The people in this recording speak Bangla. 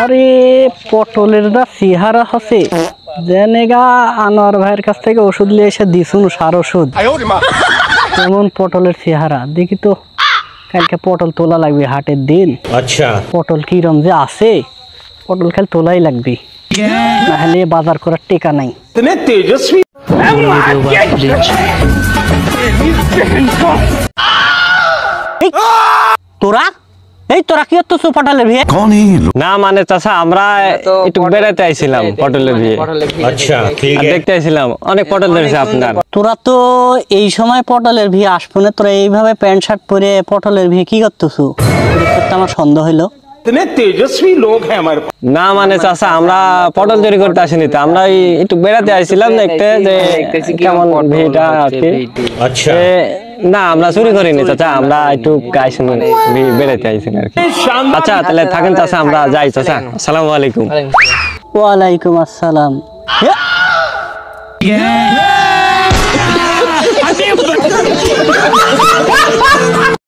আরে পটলের দা চেহারা হচ্ছে জেনেগা আনোয়ার ভাইয়ের কাছ থেকে ওষুধ নিয়ে এসে দিছুন সার ওষুধ কেমন পটলের চেহারা দেখি তো কালকে পটল তোলা লাগবে হাটের দিন। আচ্ছা পটল কিরম যে আছে পটল খালি তোলাই লাগবে নাহলে বাজার করার টেকা নাই। তেজস্বী তোরা এই তোরা কি করতেছ পটলের বিয়ে? না মানে চাচা আমরা একটু বেড়াতে আইছিলাম পটলের বিয়ে। আচ্ছা ঠিক আছে দেখতে আইছিলাম অনেক পটল ধরেছে আপনার। তোরা তো এই সময় পটলের বিয়ে আসবো না, তোরা এইভাবে প্যান্ট শার্ট পরে পটলের বিয়ে কি করতেছ? আমার সন্দেহ হইলো। তেজস্বী লোক হ্যাঁ আমার না মানে চাচা আমরা পটল চুরি করতে আসিনি তো, আমরা একটু বেড়াতে আইছিলাম দেখতে যে কেমন ভিড়টা আছে। আচ্ছা না আমরা চুরি করিনি চাচা, আমরা একটু বেড়াতে আইছিলাম আর কি। আচ্ছা তাহলে থাকেন চাচা আমরা যাই চাচা। আসসালামু আলাইকুম। ওয়ালাইকুম আসসালাম।